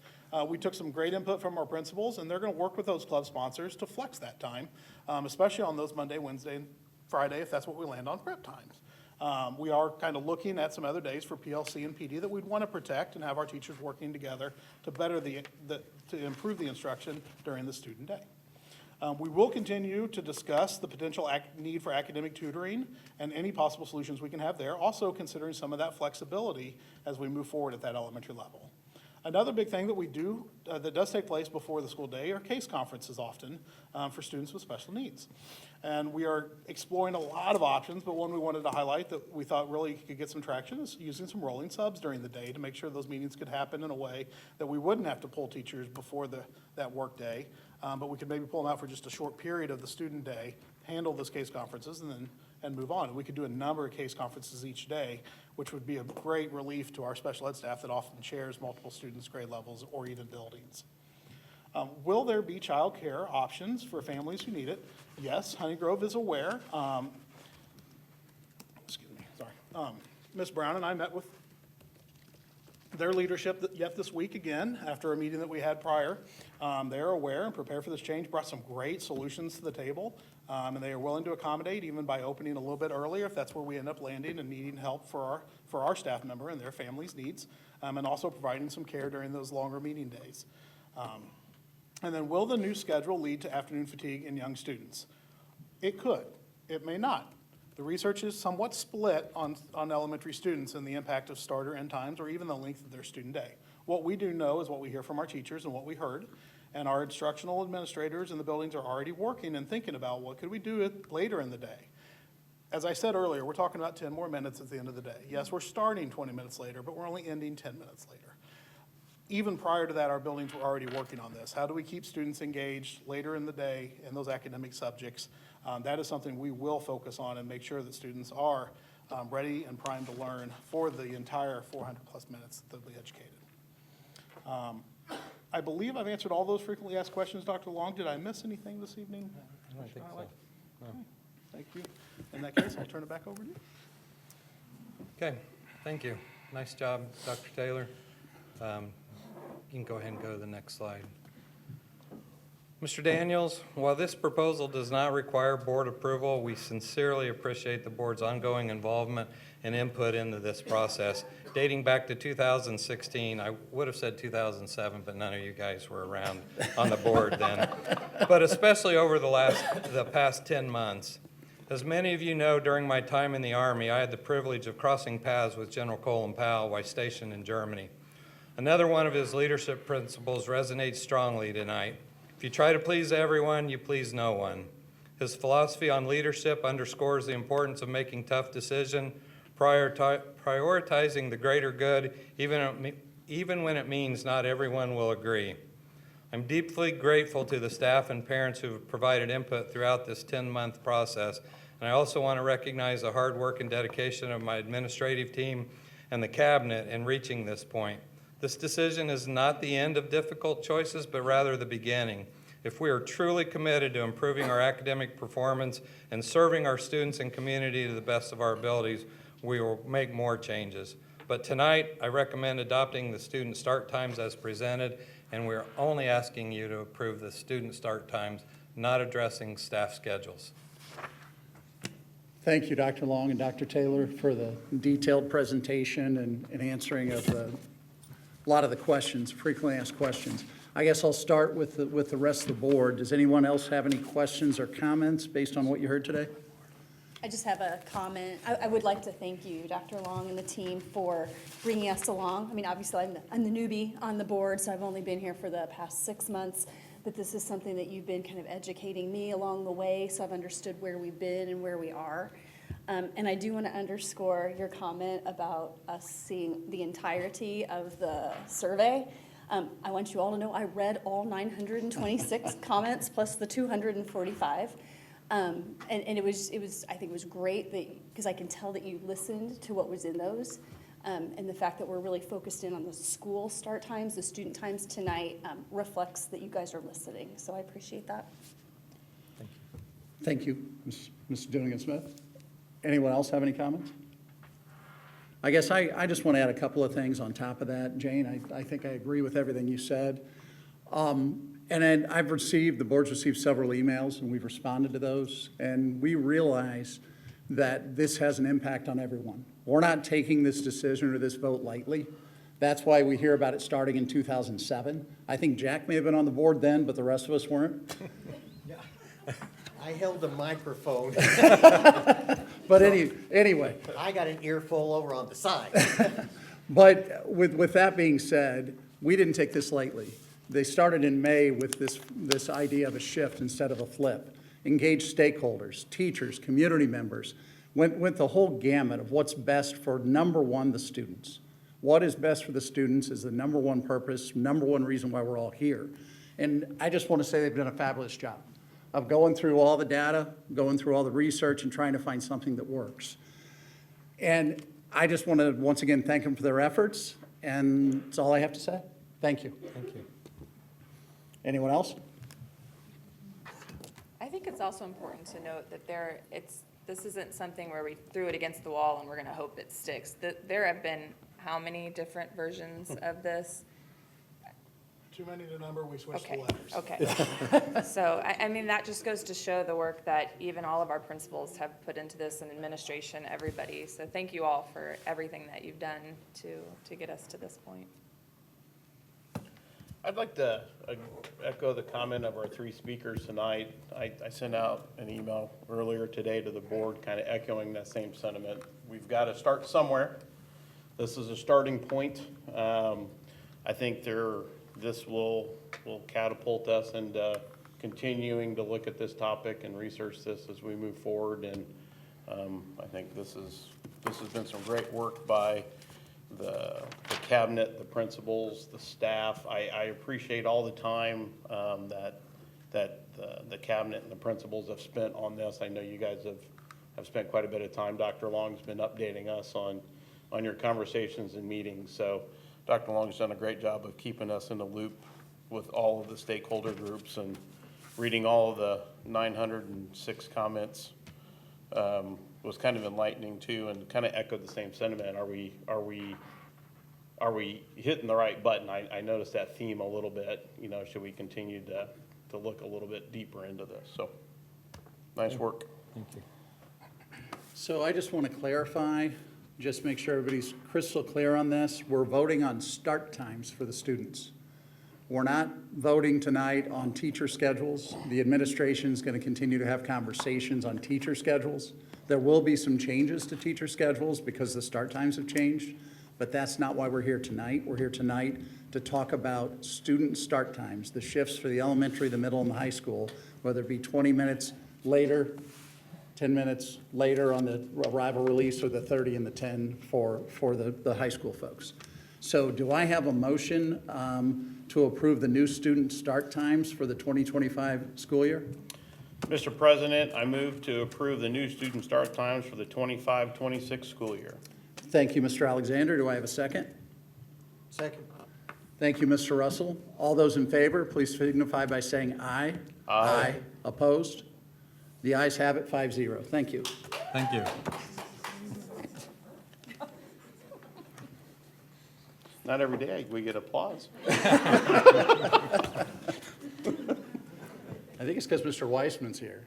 We took some great input from our principals, and they're going to work with those club sponsors to flex that time, especially on those Monday, Wednesday, and Friday, if that's what we land on prep times. We are kind of looking at some other days for PLC and PD that we'd want to protect and have our teachers working together to better to improve the instruction during the student day. We will continue to discuss the potential need for academic tutoring and any possible solutions we can have there, also considering some of that flexibility as we move forward at that elementary level. Another big thing that we do, that does take place before the school day, are case conferences often for students with special needs. And we are exploring a lot of options, but one we wanted to highlight that we thought really could get some traction is using some rolling subs during the day to make sure those meetings could happen in a way that we wouldn't have to pull teachers before that work day, but we could maybe pull them out for just a short period of the student day, handle those case conferences, and move on. And we could do a number of case conferences each day, which would be a great relief to our special ed staff that often shares multiple students' grade levels or even buildings. Will there be childcare options for families who need it? Yes, Honey Grove is aware. Excuse me, sorry. Ms. Brown and I met with their leadership yet this week again, after a meeting that we had prior. They're aware and prepared for this change, brought some great solutions to the table, and they are willing to accommodate even by opening a little bit earlier if that's where we end up landing and needing help for our staff member and their family's needs, and also providing some care during those longer meeting days. And then will the new schedule lead to afternoon fatigue in young students? It could. It may not. The research is somewhat split on elementary students and the impact of start or end times or even the length of their student day. What we do know is what we hear from our teachers and what we heard, and our instructional administrators in the buildings are already working and thinking about what could we do later in the day. As I said earlier, we're talking about 10 more minutes at the end of the day. Yes, we're starting 20 minutes later, but we're only ending 10 minutes later. Even prior to that, our buildings were already working on this. How do we keep students engaged later in the day in those academic subjects? That is something we will focus on and make sure that students are ready and primed to learn for the entire 400-plus minutes that they'll be educated. I believe I've answered all those frequently asked questions, Dr. Long. Did I miss anything this evening? I don't think so. No. Okay, thank you. In that case, I'll turn it back over to you. Okay, thank you. Nice job, Dr. Taylor. You can go ahead and go to the next slide. Mr. Daniels, while this proposal does not require board approval, we sincerely appreciate the board's ongoing involvement and input into this process. Dating back to 2016, I would have said 2007, but none of you guys were around on the board then. But especially over the past 10 months. As many of you know, during my time in the Army, I had the privilege of crossing paths with General Colin Powell while stationed in Germany. Another one of his leadership principles resonates strongly tonight. If you try to please everyone, you please no one. His philosophy on leadership underscores the importance of making tough decisions, prioritizing the greater good, even when it means not everyone will agree. I'm deeply grateful to the staff and parents who have provided input throughout this 10-month process, and I also want to recognize the hard work and dedication of my administrative team and the cabinet in reaching this point. This decision is not the end of difficult choices, but rather the beginning. If we are truly committed to improving our academic performance and serving our students and community to the best of our abilities, we will make more changes. But tonight, I recommend adopting the student start times as presented, and we're only asking you to approve the student start times, not addressing staff schedules. Thank you, Dr. Long and Dr. Taylor, for the detailed presentation and answering of a lot of the questions, frequently asked questions. I guess I'll start with the rest of the board. Does anyone else have any questions or comments based on what you heard today? I just have a comment. I would like to thank you, Dr. Long, and the team for bringing us along. I mean, obviously, I'm the newbie on the board, so I've only been here for the past 6 months, but this is something that you've been kind of educating me along the way, so I've understood where we've been and where we are. And I do want to underscore your comment about us seeing the entirety of the survey. I want you all to know I read all 926 comments plus the 245. And it was I think it was great because I can tell that you listened to what was in those, and the fact that we're really focused in on the school start times, the student times tonight, reflects that you guys are listening. So I appreciate that. Thank you. Thank you, Ms. Dunnigan-Smith. Anyone else have any comments? I guess I just want to add a couple of things on top of that. Jane, I think I agree with everything you said. And then the board's received several emails, and we've responded to those, and we realize that this has an impact on everyone. We're not taking this decision or this vote lightly. That's why we hear about it starting in 2007. I think Jack may have been on the board then, but the rest of us weren't. I held a microphone. But anyway. I got an earful over on the side. But with that being said, we didn't take this lightly. They started in May with this idea of a shift instead of a flip. Engaged stakeholders, teachers, community members, went the whole gamut of what's best for, number one, the students. What is best for the students is the number one purpose, number one reason why we're all here. And I just want to say they've done a fabulous job of going through all the data, going through all the research, and trying to find something that works. And I just want to, once again, thank them for their efforts, and that's all I have to say. Thank you. Thank you. Anyone else? I think it's also important to note that this isn't something where we threw it against the wall and we're gonna hope it sticks. There have been how many different versions of this? Too many to number, we switched the Okay, letters. okay. So, I mean, that just goes to show the work that even all of our principals have put into this, and administration, everybody. So thank you all for everything that you've done to get us to this point. I'd like to echo the comment of our three speakers tonight. I sent out an email earlier today to the board kind of echoing that same sentiment. We've got to start somewhere. This is a starting point. I think this will catapult us into continuing to look at this topic and research this as we move forward. And I think this has been some great work by the cabinet, the principals, the staff. I appreciate all the time that the cabinet and the principals have spent on this. I know you guys have spent quite a bit of time. Dr. Long's been updating us on your conversations and meetings. So Dr. Long's done a great job of keeping us in the loop with all of the stakeholder groups, and reading all of the 906 comments was kind of enlightening too, and kind of echoed the same sentiment. Are we hitting the right button? I noticed that theme a little bit. You know, should we continue to look a little bit deeper into this? So, nice work. Thank you. So I just want to clarify, just make sure everybody's crystal clear on this. We're voting on start times for the students. We're not voting tonight on teacher schedules. The administration is going to continue to have conversations on teacher schedules. There will be some changes to teacher schedules because the start times have changed, but that's not why we're here tonight. We're here tonight to talk about student start times, the shifts for the elementary, the middle, and the high school, whether it be 20 minutes later, 10 minutes later on the arrival release, or the 30 and the 10 for the high school folks. So do I have a motion to approve the new student start times for the 2025 school year? Mr. President, I move to approve the new student start times for the 25-26 school year. Thank you, Mr. Alexander. Do I have a second? Second. Thank you, Mr. Russell. All those in favor, please signify by saying aye. Aye. Opposed? The ayes have it, 5-0. Thank you. Thank you. Not every day we get applause. I think it's because Mr. Weissman's here.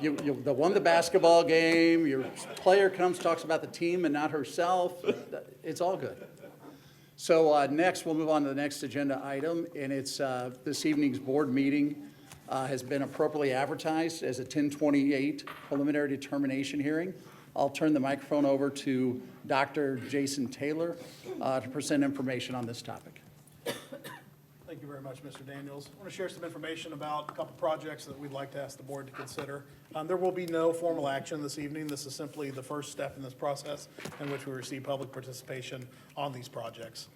You won the basketball game, your player comes, talks about the team and not herself. It's all good. So next, we'll move on to the next agenda item, and it's this evening's board meeting has been appropriately advertised as a 1028 preliminary determination hearing. I'll turn the microphone over to Dr. Jason Taylor to present information on this topic. Thank you very much, Mr. Daniels. I want to share some information about a couple projects that we'd like to ask the board to consider. There will be no formal action this evening. This is simply the first step in this process in which we receive public participation on these projects.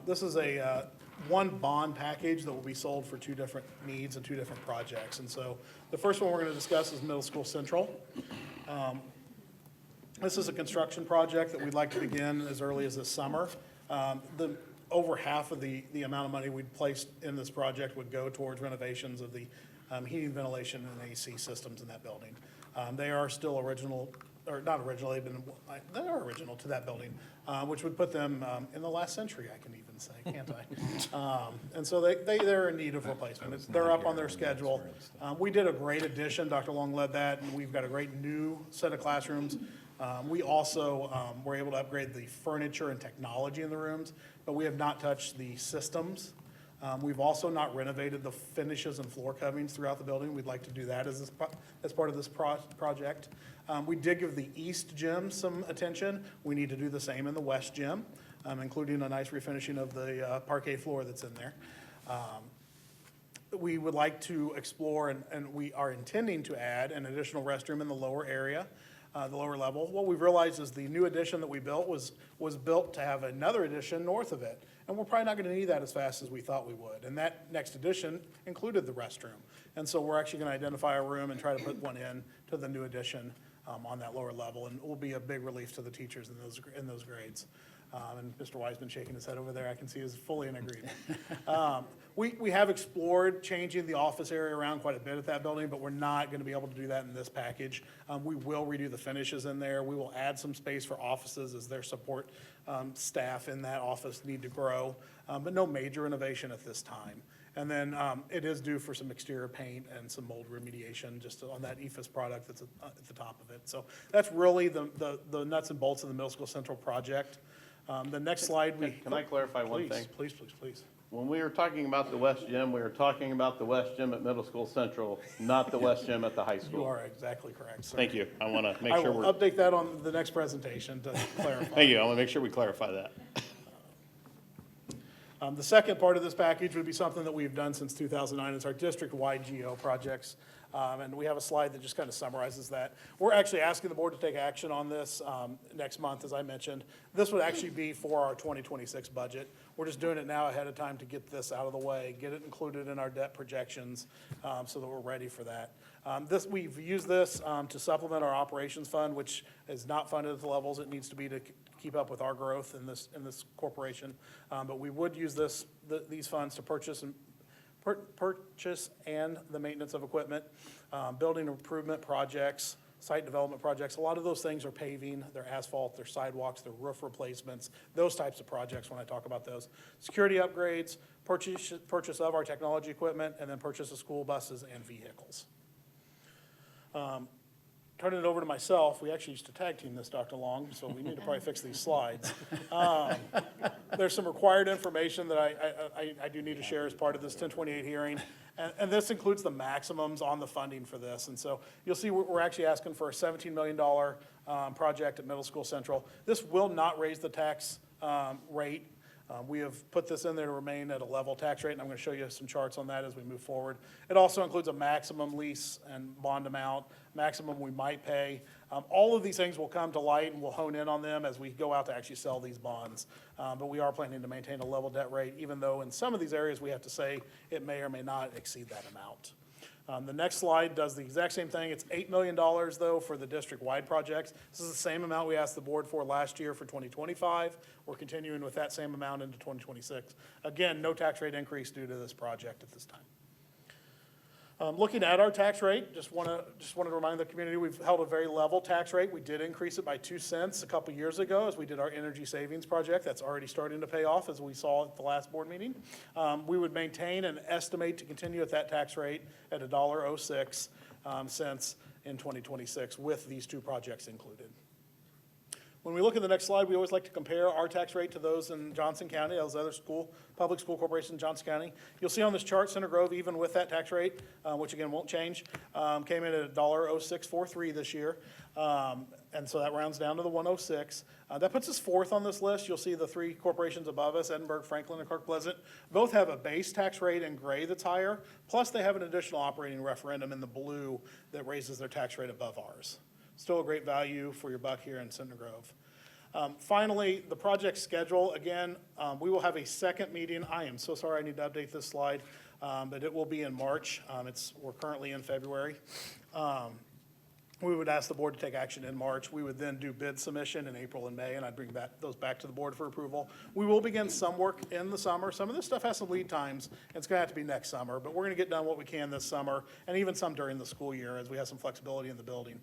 This is a one bond package that will be sold for two different needs and two different projects. And so the first one we're going to discuss is Middle School Central. This is a construction project that we'd like to begin as early as this summer. Over half of the amount of money we'd placed in this project would go towards renovations of the heating, ventilation, and AC systems in that building. They are still original or not original, they're original to that building, which would put them in the last century, I can even say, can't I? And so they're in need of replacement. They're up on their schedule. We did a great addition, Dr. Long led that, and we've got a great new set of classrooms. We also were able to upgrade the furniture and technology in the rooms, but we have not touched the systems. We've also not renovated the finishes and floor coverings throughout the building. We'd like to do that as part of this project. We did give the East Gym some attention. We need to do the same in the West Gym, including a nice refinishing of the parquet floor that's in there. We would like to explore, and we are intending to add an additional restroom in the lower area, the lower level. What we've realized is the new addition that we built was built to have another addition north of it. And we're probably not going to need that as fast as we thought we would. And that next addition included the restroom. And so we're actually going to identify a room and try to put one in to the new addition on that lower level. And it will be a big relief to the teachers in those grades. And Mr. Wiseman shaking his head over there, I can see is fully in agreement. We have explored changing the office area around quite a bit at that building, but we're not going to be able to do that in this package. We will redo the finishes in there. We will add some space for offices as their support staff in that office need to grow, but no major innovation at this time. And then it is due for some exterior paint and some mold remediation just on that EFS product that's at the top of it. So that's really the nuts and bolts of the Middle School Central project. The next slide, Can I clarify one thing? Please. When we were talking about the West Gym, we were talking about the West Gym at Middle School Central, not the West Gym at the high school. You are exactly correct, sir. Thank you. I want to make I sure will we're, update that on the next presentation to clarify. thank you. I want to make sure we clarify that. The second part of this package would be something that we've done since 2009. It's our district-wide GO projects. And we have a slide that just kind of summarizes that. We're actually asking the board to take action on this next month, as I mentioned. This would actually be for our 2026 budget. We're just doing it now ahead of time to get this out of the way, get it included in our debt projections so that we're ready for that. We've used this to supplement our operations fund, which is not funded at the levels it needs to be to keep up with our growth in this corporation. But we would use these funds to purchase and the maintenance of equipment, building improvement projects, site development projects. A lot of those things are paving, they're asphalt, they're sidewalks, they're roof replacements, those types of projects when I talk about those. Security upgrades, purchase of our technology equipment, and then purchase of school buses and vehicles. Turning it over to myself, we actually used to tag team this, Dr. Long, so we need to probably fix these slides. There's some required information that I do need to share as part of this 1028 hearing, and this includes the maximums on the funding for this. And so you'll see we're actually asking for a $17 million project at Middle School Central. This will not raise the tax rate. We have put this in there to remain at a level tax rate, and I'm going to show you some charts on that as we move forward. It also includes a maximum lease and bond amount, maximum we might pay. All of these things will come to light, and we'll hone in on them as we go out to actually sell these bonds. But we are planning to maintain a level debt rate, even though in some of these areas we have to say it may or may not exceed that amount. The next slide does the exact same thing. It's $8 million, though, for the district-wide projects. This is the same amount we asked the board for last year for 2025. We're continuing with that same amount into 2026. Again, no tax rate increase due to this project at this time. Looking at our tax rate, just wanted to remind the community we've held a very level tax rate. We did increase it by 2 cents a couple years ago as we did our energy savings project. That's already starting to pay off, as we saw at the last board meeting. We would maintain and estimate to continue at that tax rate at $1.06 cents in 2026 with these two projects included. When we look at the next slide, we always like to compare our tax rate to those in Johnson County, those other public school corporations in Johnson County. You'll see on this chart, Center Grove, even with that tax rate, which again won't change, came in at $1.0643 this year. And so that rounds down to the 106. That puts us fourth on this list. You'll see the three corporations above us, Edinburgh, Franklin, and Clark Pleasant, both have a base tax rate in gray that's higher, plus they have an additional operating referendum in the blue that raises their tax rate above ours. Still a great value for your buck here in Center Grove. Finally, the project schedule, again, we will have a second meeting. I am so sorry I need to update this slide, but it will be in March. We're currently in February. We would ask the board to take action in March. We would then do bid submission in April and May, and I'd bring those back to the board for approval. We will begin some work in the summer. Some of this stuff has some lead times. It's going to have to be next summer, but we're going to get done what we can this summer, and even some during the school year as we have some flexibility in the building.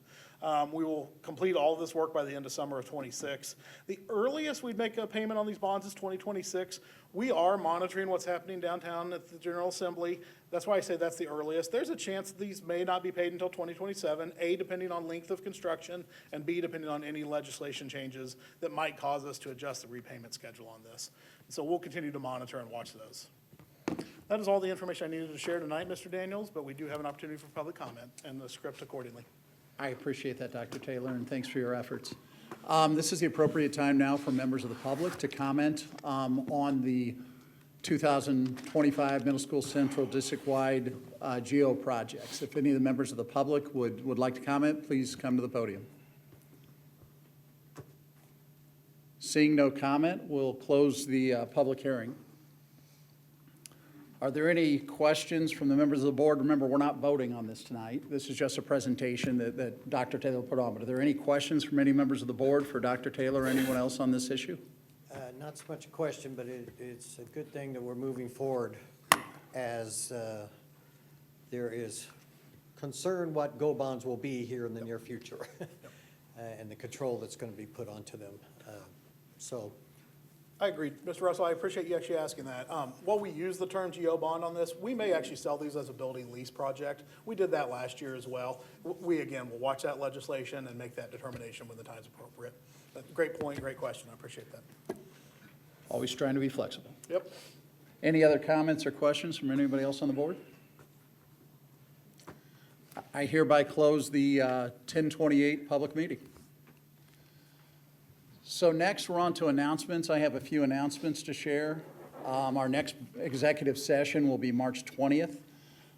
We will complete all of this work by the end of summer of '26. The earliest we'd make a payment on these bonds is 2026. We are monitoring what's happening downtown at the General Assembly. That's why I say that's the earliest. There's a chance these may not be paid until 2027, A, depending on length of construction, and B, depending on any legislation changes that might cause us to adjust the repayment schedule on this. So we'll continue to monitor and watch those. That is all the information I needed to share tonight, Mr. Daniels, but we do have an opportunity for public comment and the script accordingly. I appreciate that, Dr. Taylor, and thanks for your efforts. This is the appropriate time now for members of the public to comment on the 2025 Middle School Central District-wide GEO projects. If any of the members of the public would like to comment, please come to the podium. Seeing no comment, we'll close the public hearing. Are there any questions from the members of the board? Remember, we're not voting on this tonight. This is just a presentation that Dr. Taylor put on. But are there any questions from any members of the board for Dr. Taylor or anyone else on this issue? Not so much a question, but it's a good thing that we're moving forward as there is concern what GO bonds will be here in the near future and the control that's going to be put onto them. So. I agree. Mr. Russell, I appreciate you actually asking that. While we use the term GO bond on this, we may actually sell these as a building lease project. We did that last year as well. We, again, will watch that legislation and make that determination when the time's appropriate. But great point, great question. I appreciate that. Always trying to be flexible. Yep. Any other comments or questions from anybody else on the board? I hereby close the 10:28 public meeting. So next, we're on to announcements. I have a few announcements to share. Our next executive session will be March 20th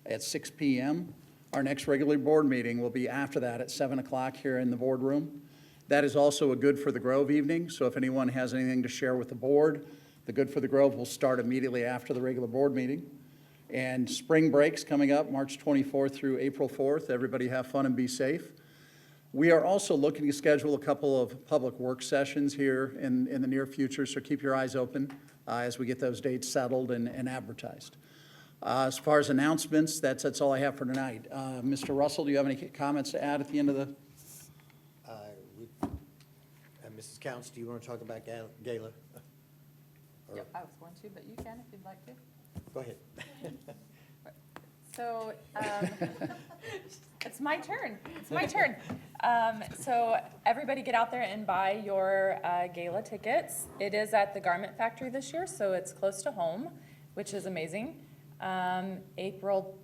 at 6 p.m. Our next regular board meeting will be after that at 7 o'clock here in the boardroom. That is also a Good for the Grove evening, so if anyone has anything to share with the board, the Good for the Grove will start immediately after the regular board meeting. And spring break's coming up, March 24th through April 4th. Everybody have fun and be safe. We are also looking to schedule a couple of public work sessions here in the near future, so keep your eyes open as we get those dates settled and advertised. As far as announcements, that's all I have for tonight. Mr. Russell, do you have any comments to add at the end of the? Mrs. Counts, do you want to talk about Gala? Or- I was going to, but you can if you'd like to. Go ahead. So, it's my turn. It's my turn. So everybody get out there and buy your gala tickets. It is at the Garment Factory this year, so it's close to home, which is amazing. April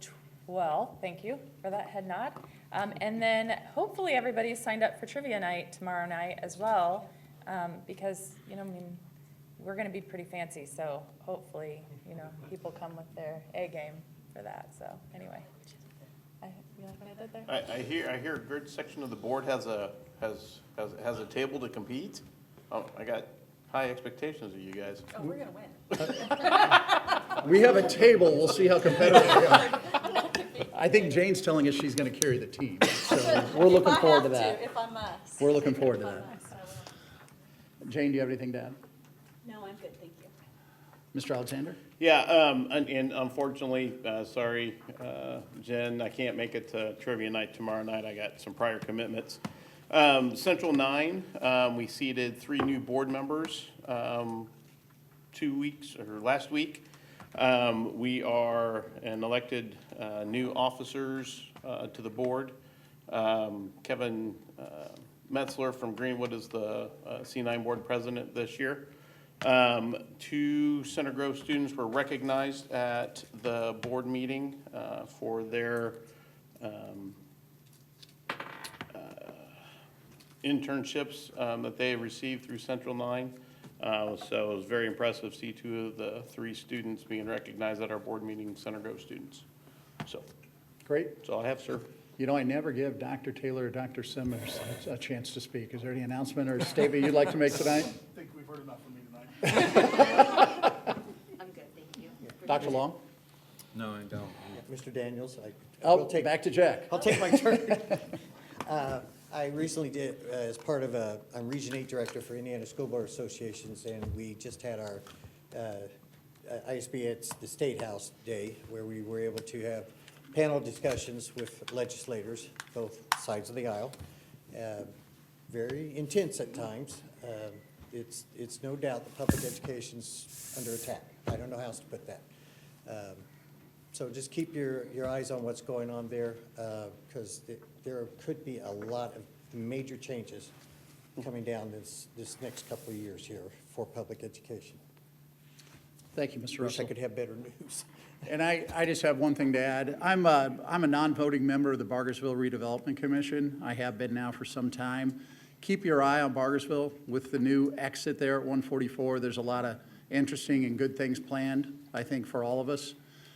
12th, thank you for that head nod. And then hopefully everybody's signed up for trivia night tomorrow night as well, because, we're gonna be pretty fancy, so hopefully, people come with their A game for that, so anyway. You like what I did there? I hear a good section of the board has a table to compete. Oh, I got high expectations of you guys. Oh, we're gonna win. We have a table, we'll see how competitive we are. I think Jane's telling us she's going to carry the team, so we're looking forward to that. If I must. We're looking forward to that. Jane, do you have anything to add? No, I'm good, thank you. Mr. Alexander? Yeah, and unfortunately, sorry, Jen, I can't make it to trivia night tomorrow night. I got some prior commitments. Central 9, we seated 3 new board members last weck. We are an elected new officers to the board. Kevin Metzler from Greenwood is the C9 board president this year. 2 Center Grove students were recognized at the board meeting for their internships that they received through Central 9. So it was very impressive to see 2 of the 3 students being recognized at our board meeting, Center Grove students. So Great. that's all I have, sir. I never give Dr. Taylor or Dr. Simmons a chance to speak. Is there any announcement or statement you'd like to make tonight? I think we've heard enough from me tonight. I'm good, thank you. Dr. Long? No, I don't. Mr. Daniels, Oh, back to Jack. I'll take my turn. I recently did, as part of I'm Region 8 Director for Indiana School Board Associations, and we just had our ISB at the State House Day, where we were able to have panel discussions with legislators, both sides of the aisle. Very intense at times. It's no doubt that public education's under attack. I don't know how else to put that. So just keep your eyes on what's going on there, because there could be a lot of major changes coming down this next couple of years here for public education. Thank you, Mr. Wish I Russell. could have better news. And I just have one thing to add. I'm a non-voting member of the Bargersville Redevelopment Commission. I have been now for some time. Keep your eye on Bargersville with the new exit there at 144. There's a lot of interesting and good things planned, I think, for all of us.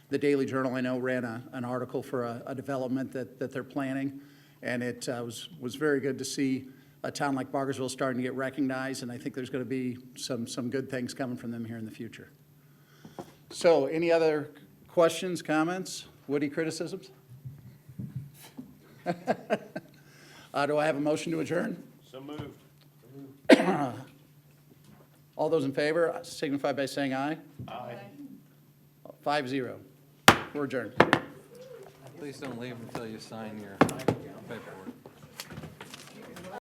The Daily Journal, I know, ran an article for a development that they're planning, and it was very good to see a town like Bargersville starting to get recognized, and I think there's going to be some good things coming from them here in the future. So, any other questions, comments, witty criticisms? Do I have a motion to adjourn? So moved. All those in favor signify by saying aye. Aye. 5-0. We're adjourned. Please don't leave until you sign your paperwork.